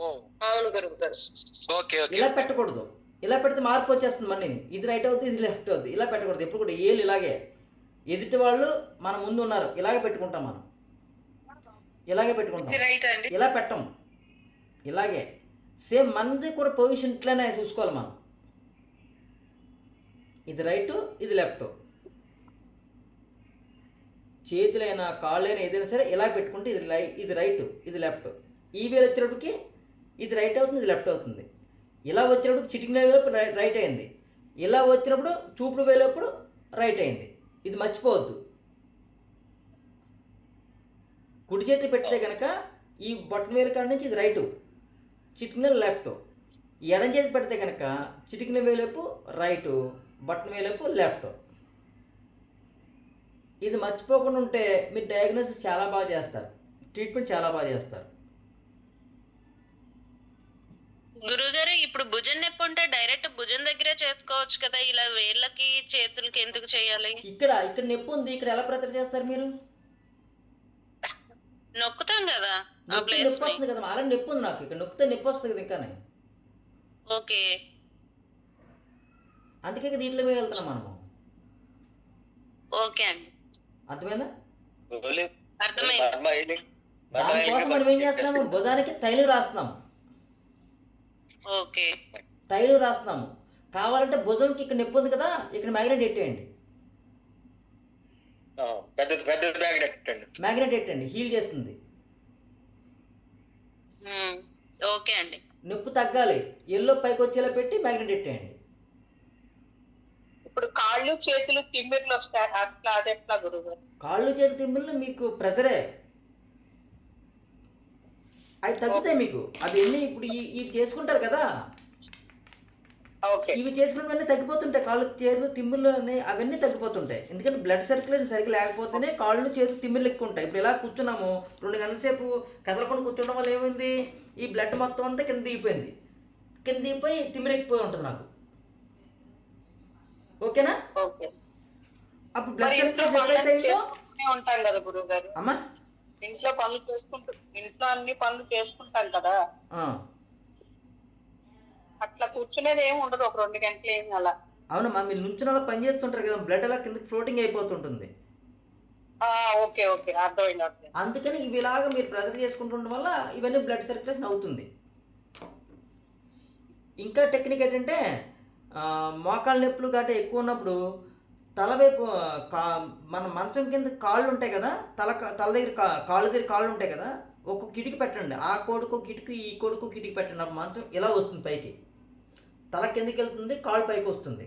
అవును గురువు గారు. ఓకే. ఓకే. ఇలా పెట్టకూడదు. ఇలా పెడితే మార్పు వచ్చేస్తుంది మళ్ళీని. ఇది రైట్ అవుద్ది, ఇది లెఫ్ట్ అవుద్ది. ఇలా పెట్టకూడదు. ఎప్పుడు కూడా ఏళ్ళు ఇలాగే. ఎదుటి వాళ్ళు మన ముందు ఉన్నారు. ఇలాగే పెట్టుకుంటాం మనం. ఇలాగే పెట్టుకుంటాం. ఇది రైట్ అండి. ఇలా పెట్టం. ఇలాగే. సేమ్ మనది కూడా పొజిషన్ ఇట్లనే చూసుకోవాలి మనం. ఇది రైటు, ఇది లెఫ్టు. చేతులైనా కాళ్ళైనా ఏదైనా సరే ఇలా పెట్టుకుంటే ఇది రైటు, ఇది లెఫ్ట్. ఈ వేలు వచ్చేటప్పటికి ఇది రైట్ అవుతుంది, ఇది లెఫ్ట్ అవుతుంది. ఇలా వచ్చినప్పుడు చిటికిన వేలప్పుడు రైట్ అయింది. ఇలా వచ్చినప్పుడు చూపుడు వేలప్పుడు రైట్ అయింది. ఇది మర్చిపోవద్దు. కుడి చేతి పెడితే కనుక ఈ బొట్టన వేలు కాడ నుంచి ఇది రైటు, చిటికిన లెఫ్ట్. ఎడం చేతి పెడితే కనుక చిటికిన వేలేపు రైటు, బొట్టన వేలేపు లెఫ్ట్. ఇది మర్చిపోకుండా ఉంటే మీరు డయాగ్నోసిస్ చాలా బాగా చేస్తారు, ట్రీట్మెంట్ చాలా బాగా చేస్తారు. గురుగారు ఇప్పుడు భుజం నొప్పి ఉంటే డైరెక్ట్ భుజం దగ్గరే చేసుకోవచ్చు కదా, ఇలా వేళ్ళకి చేతులకి ఎందుకు చేయాలి? ఇక్కడ నొప్పి ఉంది, ఇక్కడ ఎలా ప్రిపేర్ చేస్తారు మీరు? నొక్కుతాం కదా ఆ నొప్పి ప్లేస్ నొప్పి వస్తుంది కదా, అలా నొప్పి ఉంది నాకు, ఇక్కడ నొక్కితే నొప్పి వస్తుంది కదా ఇంకానే. ఓకే. అందుకే కదా దీంట్లో పోయి వెళ్తున్నాం మనము. ఓకే అండి, అర్థమైందా? అర్థమైంది. దానికోసం మనం ఏం చేస్తున్నాము, భుజానికి తైలం రాస్తున్నాము. ఓకే. తైలం రాస్తున్నాము. కావాలంటే భుజంకి ఇక్కడ నొప్పి ఉంది కదా, ఇక్కడ మ్యాగ్నెట్ పెట్టేయండి. మ్యాగ్నెట్ పెట్టండి, హీల్ చేస్తుంది. ఓకే అండి. నొప్పి తగ్గాలి, ఎల్లో పైకి వచ్చేలా పెట్టి మ్యాగ్నెట్ పెట్టేయండి. ఇప్పుడు కాళ్ళు చేతులు తిమ్మిర్లు వస్తాయి, అట్లా అది ఎట్లా గురువు? కాళ్ళు చేతులు తిమ్మిళ్ళు మీకు ప్రెజరే, అవి తగ్గుతాయి మీకు. అవి ఎన్ని ఇప్పుడు ఇవి చేసుకుంటారు కదా, ఓకే. ఇవి చేసుకున్నవన్నీ తగ్గిపోతుంటాయి. కాళ్ళు చేతులు తిమ్మిళ్ళు అవన్నీ తగ్గిపోతుంటాయి. ఎందుకంటే బ్లడ్ సర్క్యులేషన్ సరిగ్గా లేకపోతేనే కాళ్ళు చేతులు తిమ్మిళ్ళు ఎక్కువ ఉంటాయి. ఇప్పుడు ఇలా కూర్చున్నాము 2 గంటల సేపు కదలకుండా కూర్చోవడం వల్ల ఏమైంది, ఈ బ్లడ్ మొత్తం అంతా కింద దిగిపోయింది. కింద దిగిపోయి తిమ్మిరెక్కిపోయి ఉంటుంది నాకు. ఓకేనా? ఓకే. అప్పుడు బ్లడ్ మరి ఇంట్లో సర్క్యులేషన్ ఎప్పుడైతే పనులు అయిందో చేసుకుంటూనే ఉంటాం కదా గురువు గారు. అమ్మా ఇంట్లో అన్ని పనులు చేసుకుంటాం కదా, ఆ, అట్లా కూర్చునేది ఏమి ఉండదు ఒక 2 గంటలు ఏమి అలా. అవునమ్మా, మీరు నుంచుని అలా పని చేస్తుంటారు కదా, బ్లడ్ అలా కిందకి ఫ్లోటింగ్ అయిపోతుంటుంది. ఓకే ఓకే, అర్థమైంది. అందుకని ఇవి ఇలాగా మీరు ప్రెజర్ చేసుకుంటుండడం వల్ల ఇవన్నీ బ్లడ్ సర్క్యులేషన్ అవుతుంది. ఇంకా టెక్నిక్ ఏంటంటే మోకాళ్ళ నొప్పులు గట్రా ఎక్కువ ఉన్నప్పుడు తలవైపు మన మంచం కింద కాళ్ళు ఉంటాయి కదా, తల దగ్గర కాళ్ళ దగ్గర కాళ్ళు ఉంటాయి కదా, ఒక్కొక్క కిటికి పెట్టండి. ఆ కోడుకో కిటికి, ఈ కోడుకో కిటికి పెట్టండి. అప్పుడు మంచం ఇలా వస్తుంది పైకి, తల కిందకి వెళ్తుంది, కాళ్ళు పైకి వస్తుంది.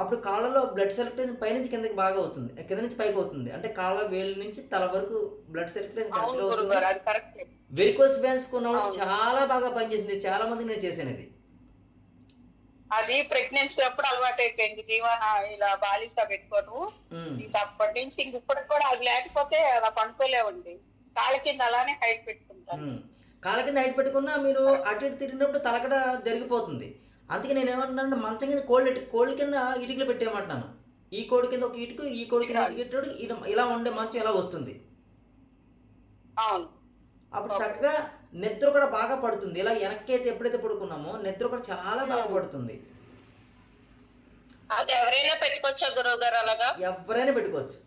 అప్పుడు కాళ్ళలో బ్లడ్ సర్క్యులేషన్ పైనుంచి కిందకి బాగా అవుతుంది, కింద నుంచి పైకి అవుతుంది. అంటే కాళ్ళ వేలు నుంచి తల వరకు బ్లడ్ సర్క్యులేషన్ కరెక్ట్గా అవుతుంది. వెరికోస్ వెయిన్స్ ఉన్నవాళ్ళు చాలా బాగా పనిచేసింది. చాలా మందికి నేను చేశాను ఇది. అది ప్రెగ్నెన్సీ అప్పుడు అలవాటు అయిపోయింది జీవన ఇలా బాలిస్తా పెట్టుకోను. ఇంకా అప్పటి నుంచి ఇప్పటికి కూడా అది లేకపోతే అలా పండుకోలేవండి. కాళ్ళ కింద అలానే హైట్ పెట్టుకుంటాను. కాళ్ళ కింద హైట్ పెట్టుకున్నా మీరు అటు ఇటు తిరిగినప్పుడు తలకడ జరిగిపోతుంది. అందుకే నేను ఏమంటున్నాను, మంచం కింద కోళ్ళ కింద ఇటుకలు పెట్టేయమంటున్నాను. ఈ కోడి కింద ఒక ఇటుకు, ఈ కోడి కింద ఇటుకు, ఇలా ఉండే మంచం ఎలా వస్తుంది. అవును. అప్పుడు చక్కగా నిద్ర కూడా బాగా పడుతుంది. ఇలా వెనక్కి అయితే ఎప్పుడైతే పడుకున్నామో నిద్ర కూడా చాలా బాగా పడుతుంది. అది ఎవరైనా పెట్టుకోవచ్చా గురువు గారు అలాగా? ఎవరైనా పెట్టుకోవచ్చు.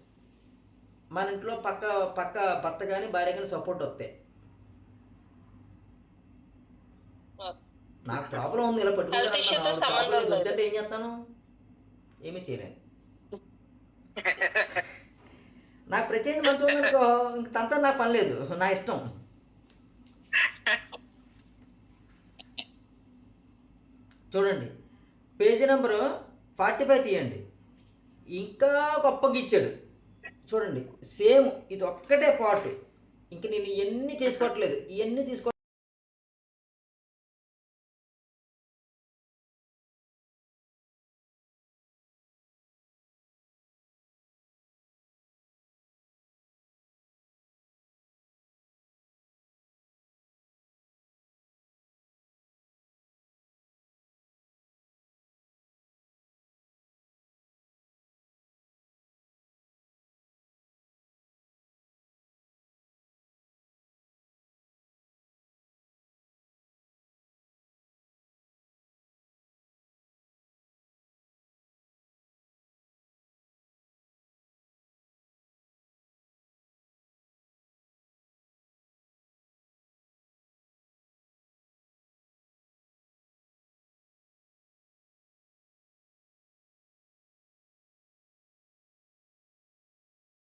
మన ఇంట్లో పక్క భర్త కానీ భార్య కానీ సపోర్ట్ వస్తాయి. నాకు ప్రాబ్లం ఉంది, ఇలా పట్టుకుంటాను వద్దంటే ఏం చేస్తాను, ఏమీ చేయలేను. నాకు ప్రత్యేక మంచి ఉందనుకో, ఇంక తనతో నాకు పని లేదు, నా ఇష్టం. చూడండి, పేజీ నెంబరు 45 తీయండి. ఇంకా గొప్పగా ఇచ్చాడు చూడండి. సేమ్ ఇది ఒక్కటే పార్ట్, ఇంక నేను ఇవన్నీ తీసుకోవట్లేదు, ఇవన్నీ తీసుకో